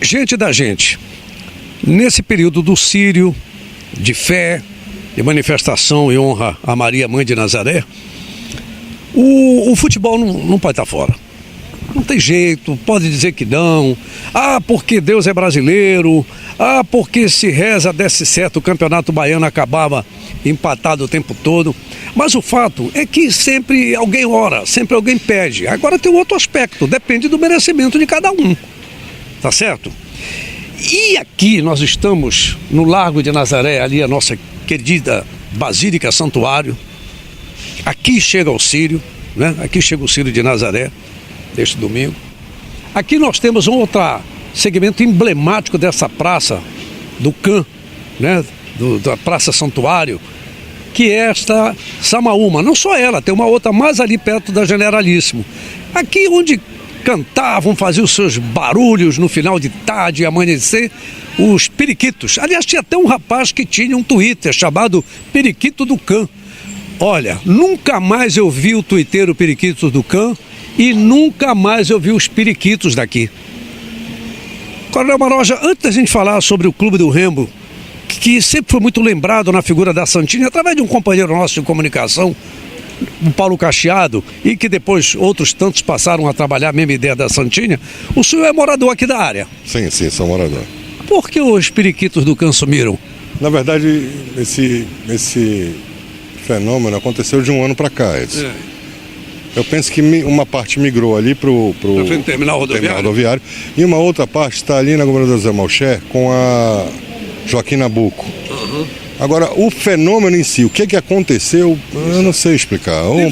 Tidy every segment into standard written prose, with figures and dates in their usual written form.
Gente da gente, nesse período do Círio, de fé, de manifestação e honra a Maria, mãe de Nazaré, o futebol não pode estar fora. Não tem jeito, pode dizer que não. Ah, porque Deus é brasileiro. Ah, porque se reza desse certo, o Campeonato Baiano acabava empatado o tempo todo. Mas o fato é que sempre alguém ora, sempre alguém pede. Agora tem um outro aspecto, depende do merecimento de cada um. Tá certo? E aqui nós estamos no Largo de Nazaré, ali a nossa querida Basílica Santuário. Aqui chega o Círio, né? Aqui chega o Círio de Nazaré, deste domingo. Aqui nós temos um outro segmento emblemático dessa praça, do CAN, né? Da Praça Santuário, que é esta Samaúma. Não só ela, tem uma outra mais ali perto da Generalíssimo. Aqui onde cantavam, faziam os seus barulhos no final de tarde e amanhecer, os periquitos. Aliás, tinha até um rapaz que tinha um Twitter chamado Periquito do CAN. Olha, nunca mais eu vi o tuiteiro Periquitos do CAN e nunca mais eu vi os periquitos daqui. Coronel Maroja, antes da gente falar sobre o Clube do Remo, que sempre foi muito lembrado na figura da Santini, através de um companheiro nosso de comunicação, o Paulo Cacheado, e que depois outros tantos passaram a trabalhar a mesma ideia da Santini, o senhor é morador aqui da área. Sim, sou morador. Por que os periquitos do CAN sumiram? Na verdade, esse fenômeno aconteceu de um ano para cá, Edson. Eu penso que uma parte migrou ali para o terminal rodoviário e uma outra parte está ali na Governador Zé Malcher com a Joaquim Nabuco. Agora, o fenômeno em si, o que aconteceu, eu não sei explicar. Ou um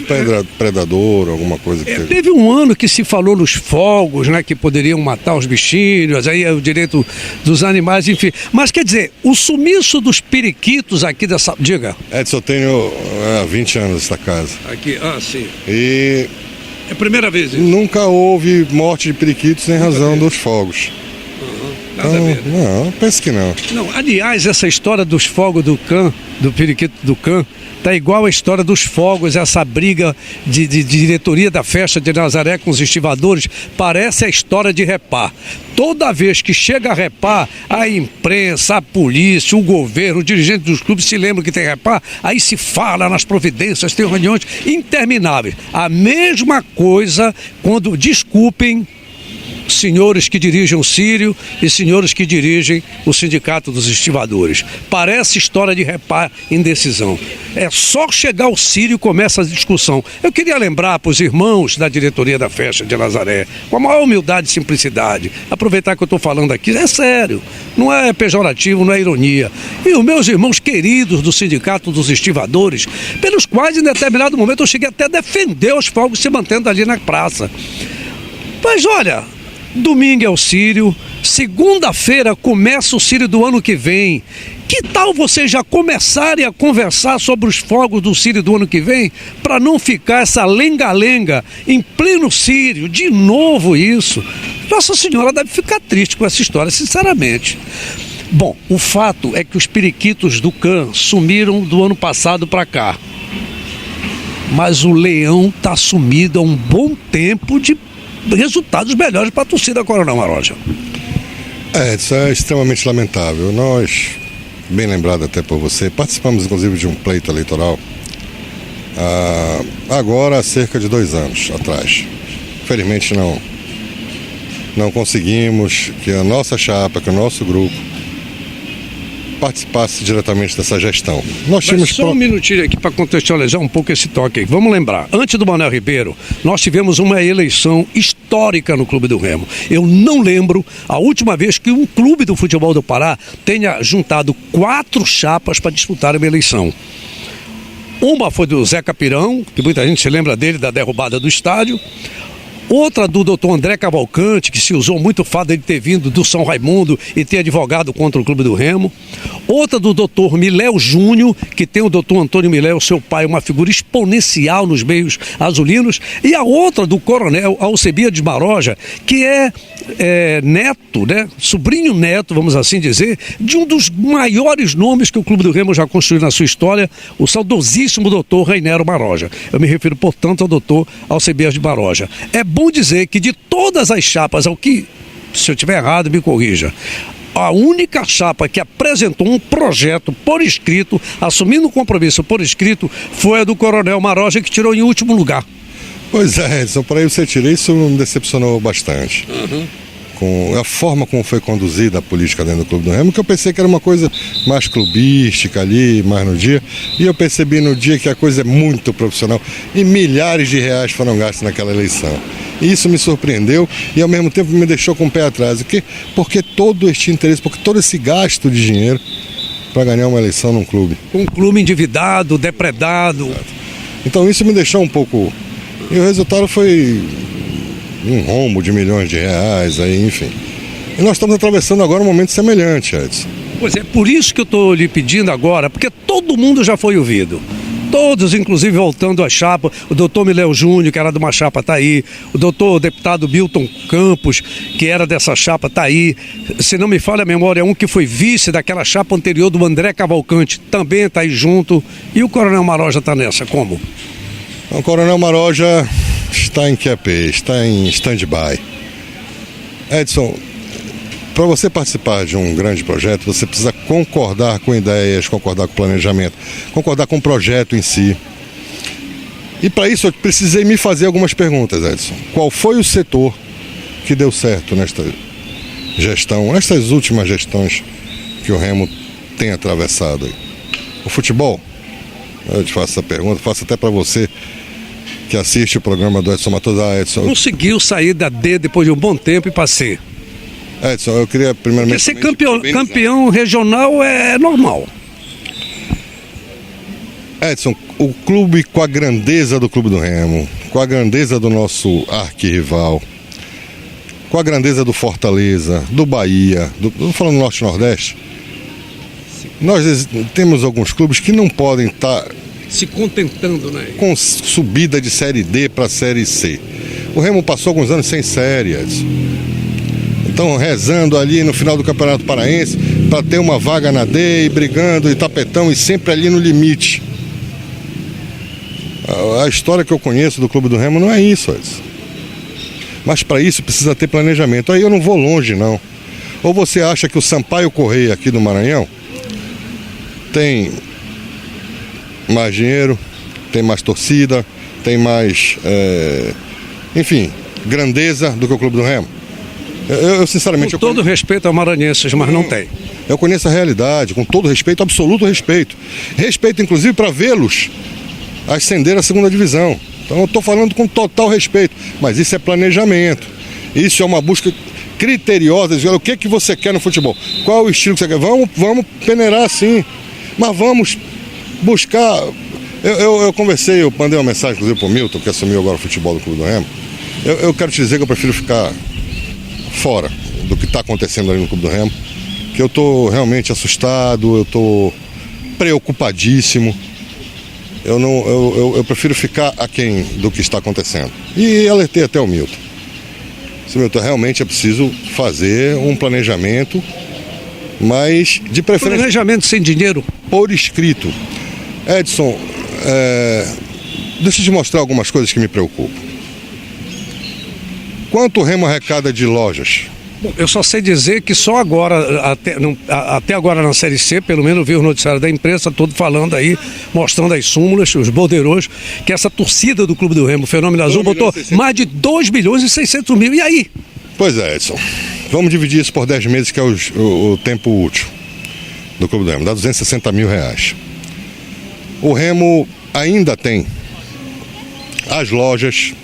predador, alguma coisa que teve um ano que se falou nos fogos, né, que poderiam matar os bichinhos, aí é o direito dos animais, enfim. Mas quer dizer, o sumiço dos periquitos aqui dessa... Diga. Edson, eu tenho há 20 anos essa casa. Aqui, sim. E... é a primeira vez isso? Nunca houve morte de periquitos em razão dos fogos. Nada a ver, né? Não, penso que não. Não, aliás, essa história dos fogos do CAN, do periquito do CAN, tá igual a história dos fogos, essa briga de diretoria da festa de Nazaré com os estivadores, parece a história de Repar. Toda vez que chega a Repar, a imprensa, a polícia, o governo, o dirigente dos clubes se lembram que tem Repar, aí se fala nas providências, tem reuniões intermináveis. A mesma coisa quando, desculpem, senhores que dirigem o Círio e senhores que dirigem o Sindicato dos Estivadores. Parece história de Repar em decisão. É só chegar ao Círio e começa a discussão. Eu queria lembrar para os irmãos da diretoria da festa de Nazaré, com a maior humildade e simplicidade, aproveitar que eu estou falando aqui, é sério, não é pejorativo, não é ironia. E os meus irmãos queridos do Sindicato dos Estivadores, pelos quais em determinado momento eu cheguei até a defender os fogos se mantendo ali na praça. Mas olha... domingo é o Círio, segunda-feira começa o Círio do ano que vem. Que tal vocês já começarem a conversar sobre os fogos do Círio do ano que vem, para não ficar essa lenga-lenga em pleno Círio, de novo isso? Nossa Senhora deve ficar triste com essa história, sinceramente. Bom, o fato é que os periquitos do CAN sumiram do ano passado para cá. Mas o leão está sumido há um bom tempo de resultados melhores para a torcida, Coronel Maroja. Isso é extremamente lamentável. Nós, bem lembrado até por você, participamos inclusive de um pleito eleitoral agora há cerca de 2 anos atrás. Infelizmente não conseguimos que a nossa chapa, que o nosso grupo participasse diretamente dessa gestão. Nós tínhamos só um minutinho aqui para contextualizar um pouco esse toque aí. Vamos lembrar, antes do Manuel Ribeiro, nós tivemos uma eleição histórica no Clube do Remo. Eu não lembro a última vez que um clube do futebol do Pará tenha juntado 4 chapas para disputar uma eleição. Uma foi do Zé Capirão, que muita gente se lembra dele, da derrubada do estádio. Outra do doutor André Cavalcante, que se usou muito o fato de ele ter vindo do São Raimundo e ter advogado contra o Clube do Remo. Outra do doutor Miléo Júnior, que tem o doutor Antônio Miléo, seu pai, uma figura exponencial nos meios azulinos. E a outra do coronel Alcebiades Maroja, que é neto, né? Sobrinho neto, vamos assim dizer, de um dos maiores nomes que o Clube do Remo já construiu na sua história, o saudosíssimo doutor Reinero Maroja. Eu me refiro, portanto, ao doutor Alcebiades Maroja. É bom dizer que de todas as chapas, ao que se eu estiver errado, me corrija. A única chapa que apresentou um projeto por escrito, assumindo um compromisso por escrito, foi a do Coronel Maroja, que tirou em último lugar. Pois é, Edson, para aí você tirar, isso me decepcionou bastante. Com a forma como foi conduzida a política dentro do Clube do Remo, que eu pensei que era uma coisa mais clubística ali, mais no dia, e eu percebi no dia que a coisa é muito profissional e milhares de reais foram gastos naquela eleição. E isso me surpreendeu e ao mesmo tempo me deixou com o pé atrás. Porque todo este interesse, porque todo esse gasto de dinheiro para ganhar uma eleição num clube. Um clube endividado, depredado. Então isso me deixou um pouco... E o resultado foi um rombo de milhões de reais, aí, enfim. E nós estamos atravessando agora um momento semelhante, Edson. Pois é, por isso que eu estou lhe pedindo agora, porque todo mundo já foi ouvido. Todos, inclusive voltando à chapa, o doutor Miléo Júnior, que era de uma chapa, está aí. O doutor deputado Milton Campos, que era dessa chapa, está aí. Se não me falha a memória, um que foi vice daquela chapa anterior do André Cavalcante, também está aí junto. E o Coronel Maroja está nessa, como? O Coronel Maroja está em QAP, está em stand-by. Edson, para você participar de um grande projeto, você precisa concordar com ideias, concordar com planejamento, concordar com o projeto em si. E para isso eu precisei me fazer algumas perguntas, Edson. Qual foi o setor que deu certo nesta gestão, nestas últimas gestões que o Remo tem atravessado aí? O futebol? Eu te faço essa pergunta, faço até para você que assiste o programa do Edson Matosa. Edson, conseguiu sair da D depois de um bom tempo e passei. Edson, eu queria primeiramente... Porque ser campeão regional é normal. Edson, o clube com a grandeza do Clube do Remo, com a grandeza do nosso arquirrival, com a grandeza do Fortaleza, do Bahia, estou falando do Norte e Nordeste, nós temos alguns clubes que não podem estar... se contentando, né? Com subida de Série D para Série C. O Remo passou alguns anos sem série, Edson. Então, rezando ali no final do Campeonato Paraense para ter uma vaga na D e brigando e tapetão e sempre ali no limite. A história que eu conheço do Clube do Remo não é isso, Edson. Mas para isso precisa ter planejamento. Aí eu não vou longe, não. Ou você acha que o Sampaio Correia aqui do Maranhão tem mais dinheiro, tem mais torcida, tem mais, enfim, grandeza do que o Clube do Remo? Eu sinceramente... Com todo respeito a maranhenses, mas não tem. Eu conheço a realidade, com todo respeito, absoluto respeito. Respeito, inclusive, para vê-los ascender à segunda divisão. Então eu estou falando com total respeito. Mas isso é planejamento. Isso é uma busca criteriosa de o que você quer no futebol. Qual é o estilo que você quer? Vamos peneirar sim. Mas vamos buscar... Eu conversei, eu mandei uma mensagem, inclusive, para o Milton, que assumiu agora o futebol do Clube do Remo. Eu quero te dizer que eu prefiro ficar fora do que está acontecendo ali no Clube do Remo, que eu estou realmente assustado, eu estou preocupadíssimo. Eu prefiro ficar aquém do que está acontecendo. E alertei até o Milton. Milton, realmente é preciso fazer um planejamento, mas de preferência... Planejamento sem dinheiro? Por escrito. Edson, deixa eu te mostrar algumas coisas que me preocupam. Quanto o Remo arrecada de lojas? Bom, eu só sei dizer que só agora, até agora na Série C, pelo menos eu vi o noticiário da imprensa todo falando aí, mostrando as súmulas, os borderôs, que essa torcida do Clube do Remo, o Fenômeno Azul, botou mais de 2 milhões e 600 mil. E aí? Pois é, Edson. Vamos dividir isso por 10 meses, que é o tempo útil do Clube do Remo. Dá 260 mil reais. O Remo ainda tem as lojas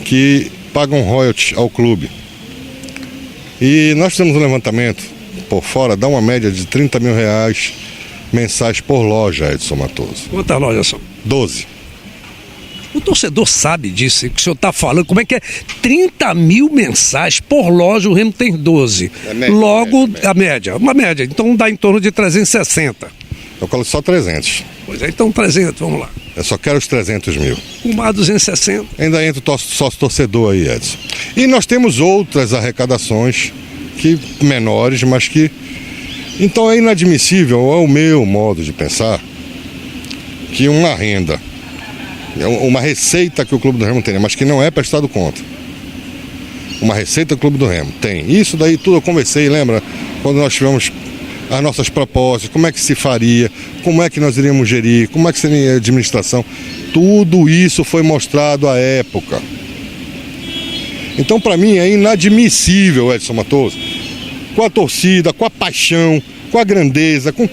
que pagam royalties ao clube. E nós temos um levantamento por fora, dá uma média de 30 mil reais mensais por loja, Edson Matoso. Quantas lojas são? 12. O torcedor sabe disso, que o senhor está falando. Como é que é? 30 mil mensais por loja, o Remo tem 12. Média, logo, a média. Uma média. Então dá em torno de 360. Eu coloco só 300. Pois é, então 300, vamos lá. Eu só quero os 300 mil. Com mais 260. Ainda entra o sócio torcedor aí, Edson. E nós temos outras arrecadações menores, mas que... Então é inadmissível, é o meu modo de pensar, que uma renda, uma receita que o Clube do Remo tem, mas que não é prestado conta. uma receita do Clube do Remo? Tem. Isso daí tudo eu conversei, lembra? Quando nós tivemos as nossas propostas, como é que se faria, como é que nós iríamos gerir, como é que seria a administração. Tudo isso foi mostrado à época. Então, para mim, é inadmissível, Edson Matoso, com a torcida, com a paixão, com a grandeza, com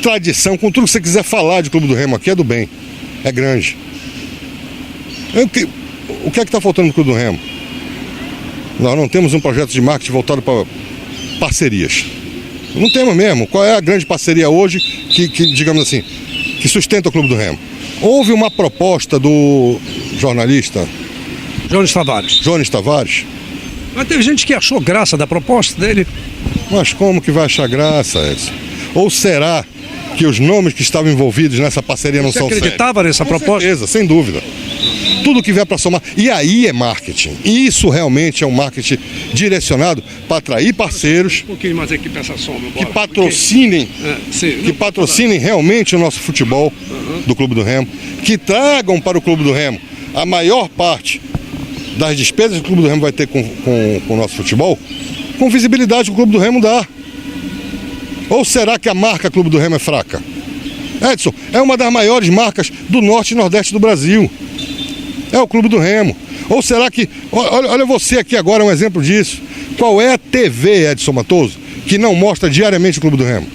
tradição, com tudo que você quiser falar de Clube do Remo aqui, é do bem, é grande. O que é que está faltando no Clube do Remo? Nós não temos um projeto de marketing voltado para parcerias. Não temos mesmo. Qual é a grande parceria hoje que, digamos assim, que sustenta o Clube do Remo? Houve uma proposta do jornalista Jones Tavares. Mas teve gente que achou graça da proposta dele. Mas como que vai achar graça, Edson? Ou será que os nomes que estavam envolvidos nessa parceria não são sérios? Você acreditava nessa proposta? Com certeza, sem dúvida. Tudo que vier para somar. E aí é marketing. Isso realmente é um marketing direcionado para atrair parceiros. Um pouquinho mais aqui para essa soma. Que patrocinem realmente o nosso futebol do Clube do Remo. Que tragam para o Clube do Remo a maior parte das despesas que o Clube do Remo vai ter com o nosso futebol, com visibilidade que o Clube do Remo dá. Ou será que a marca Clube do Remo é fraca? Edson, é uma das maiores marcas do norte e nordeste do Brasil. É o Clube do Remo. Ou será que... Olha você aqui agora, um exemplo disso. Qual é a TV, Edson Matoso, que não mostra diariamente o Clube do Remo?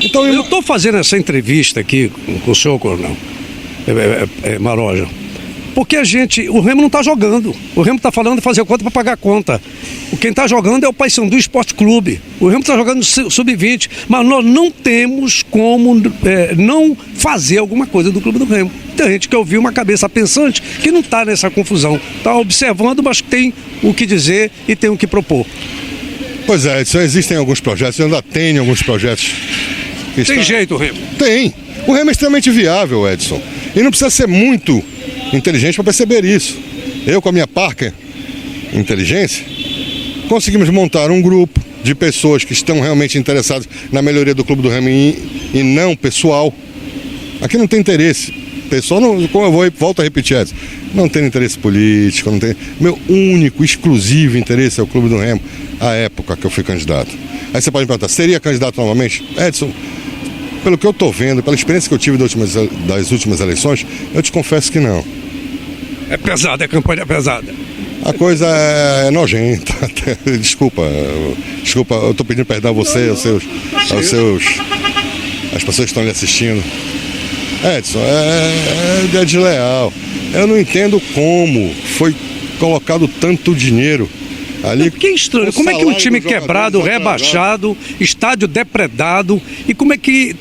Então, eu estou fazendo essa entrevista aqui com o senhor, Coronel Maroja, porque o Remo não está jogando. O Remo está falando de fazer conta para pagar a conta. Quem está jogando é o Paysandu Esporte Clube. O Remo está jogando sub-20, mas nós não temos como não fazer alguma coisa do Clube do Remo. Tem gente que ouviu uma cabeça pensante que não está nessa confusão. Está observando, mas tem o que dizer e tem o que propor. Pois é, Edson, existem alguns projetos, eu ainda tenho alguns projetos. Tem jeito, o Remo? Tem. O Remo é extremamente viável, Edson. E não precisa ser muito inteligente para perceber isso. Eu, com a minha Parker Inteligência, conseguimos montar um grupo de pessoas que estão realmente interessadas na melhoria do Clube do Remo e não pessoal. Aqui não tem interesse. Pessoal, não, como eu volto a repetir, Edson, não tem interesse político, não tem. Meu único, exclusivo interesse é o Clube do Remo, à época que eu fui candidato. Aí você pode me perguntar, seria candidato novamente? Edson, pelo que eu estou vendo, pela experiência que eu tive das últimas eleições, eu te confesso que não. É pesada, a campanha é pesada. A coisa é nojenta. Desculpa, eu estou pedindo perdão a você, as pessoas que estão lhe assistindo. Edson, é desleal. Eu não entendo como foi colocado tanto dinheiro ali. Que estranho, como é que um time quebrado, rebaixado, estádio depredado, e como é que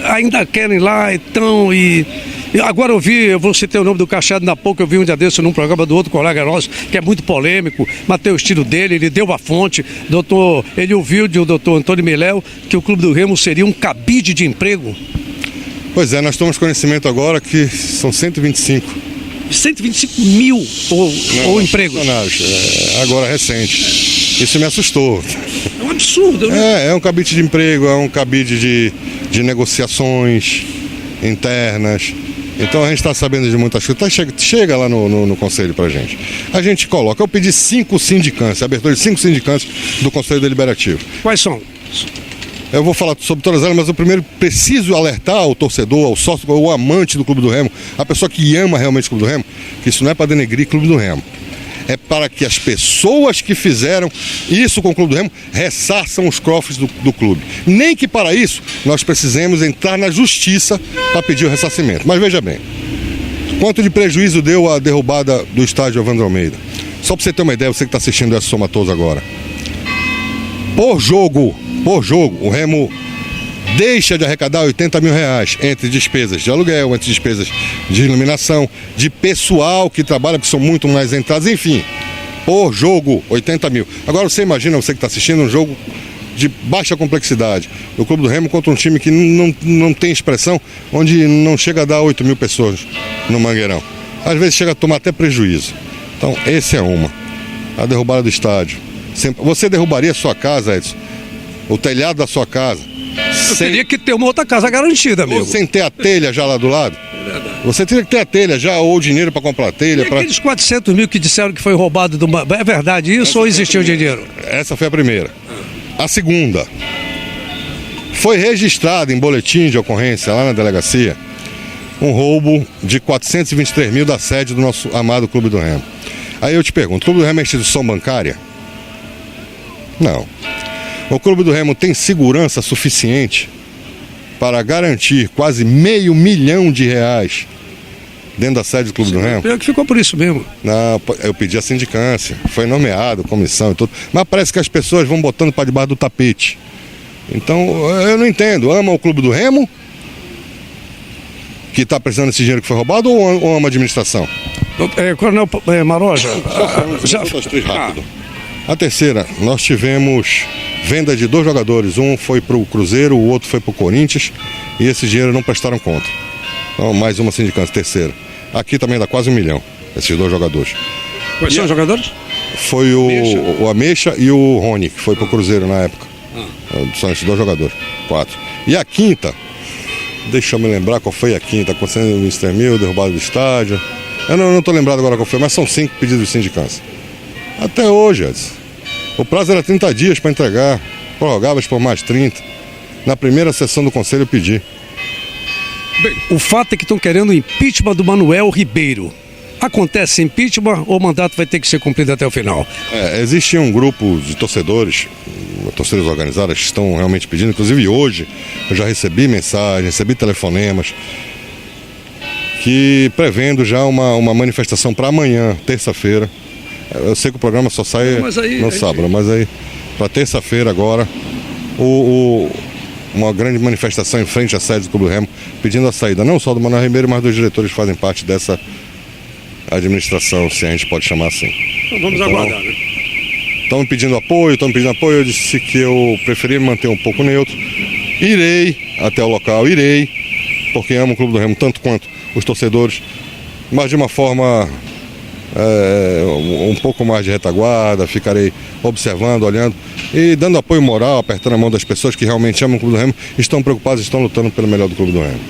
ainda querem lá e agora eu vou citar o nome do Cachado na pouco, eu vi um dia desse num programa do outro colega nosso, que é muito polêmico, matei o estilo dele, ele deu a fonte, ele ouviu do doutor Antônio Miléo que o Clube do Remo seria um cabide de emprego. Pois é, nós tomamos conhecimento agora que são 125 mil ou empregos. Agora recente. Isso me assustou. É um absurdo, né? É um cabide de emprego, é um cabide de negociações internas. Então a gente está sabendo de muitas coisas. Chega lá no conselho pra gente. A gente coloca, eu pedi 5 sindicantes, abertura de 5 sindicantes do Conselho Deliberativo. Quais são? Eu vou falar sobre todas elas, mas eu primeiro preciso alertar o torcedor, o sócio, o amante do Clube do Remo, a pessoa que ama realmente o Clube do Remo, que isso não é para denegrir o Clube do Remo. É para que as pessoas que fizeram isso com o Clube do Remo ressarçam os cofres do clube. Nem que para isso nós precisemos entrar na justiça para pedir o ressarcimento. Mas veja bem, quanto de prejuízo deu a derrubada do estádio Evandro Almeida? Só para você ter uma ideia, você que está assistindo essa Somatoso agora. Por jogo, o Remo deixa de arrecadar 80 mil reais entre despesas de aluguel, entre despesas de iluminação, de pessoal que trabalha, que são muito mais entradas, enfim. Por jogo, 80 mil. Agora você imagina, você que está assistindo, um jogo de baixa complexidade. O Clube do Remo contra um time que não tem expressão, onde não chega a dar 8 mil pessoas no Mangueirão. Às vezes chega a tomar até prejuízo. Então, esse é uma. A derrubada do estádio. Você derrubaria a sua casa, Edson? O telhado da sua casa? Eu teria que ter uma outra casa garantida, amigo. Ou sem ter a telha já lá do lado? Você teria que ter a telha já, ou o dinheiro para comprar a telha. E aqueles 400 mil que disseram que foi roubado do... É verdade isso ou existiu dinheiro? Essa foi a primeira. A segunda, foi registrado em boletim de ocorrência lá na delegacia um roubo de 423 mil da sede do nosso amado Clube do Remo. Aí eu te pergunto, o Clube do Remo é instituição bancária? Não. O Clube do Remo tem segurança suficiente para garantir quase R$500 milhão dentro da sede do Clube do Remo? Pior que ficou por isso mesmo. Não, eu pedi a sindicância, foi nomeado, comissão e tudo, mas parece que as pessoas vão botando para debaixo do tapete. Então, eu não entendo, ama o Clube do Remo, que está precisando desse dinheiro que foi roubado, ou ama a administração? Coronel Maroja, já... rápido. A terceira, nós tivemos venda de 2 jogadores, um foi para o Cruzeiro, o outro foi para o Corinthians, e esse dinheiro não prestaram conta. Então, mais uma sindicância, terceira. Aqui também dá quase R$1 milhão, esses 2 jogadores. Quais são os jogadores? Foi o Ameixa e o Rony, que foi para o Cruzeiro na época. São esses 2 jogadores, 4. E a quinta, deixa eu me lembrar qual foi a quinta, acontecendo no Mr. Mil, derrubado do estádio. Eu não estou lembrado agora qual foi, mas são 5 pedidos de sindicância. Até hoje, Edson. O prazo era 30 dias para entregar, prorrogáveis por mais 30. Na primeira sessão do conselho eu pedi. Bem, o fato é que estão querendo o impeachment do Manuel Ribeiro. Acontece impeachment ou o mandato vai ter que ser cumprido até o final? Existe um grupo de torcedores organizadas que estão realmente pedindo, inclusive hoje eu já recebi mensagens, recebi telefonemas, que prevendo já uma manifestação para amanhã, terça-feira. Eu sei que o programa só sai no sábado, mas aí para terça-feira agora, uma grande manifestação em frente à sede do Clube do Remo, pedindo a saída não só do Manuel Ribeiro, mas dos diretores que fazem parte dessa administração, se a gente pode chamar assim. Então vamos aguardar, né? Estão me pedindo apoio, eu disse que eu preferia me manter um pouco neutro. Irei até o local, porque amo o Clube do Remo tanto quanto os torcedores, mas de uma forma um pouco mais de retaguarda, ficarei observando, olhando e dando apoio moral, apertando a mão das pessoas que realmente amam o Clube do Remo, estão preocupadas, estão lutando pelo melhor do Clube do Remo.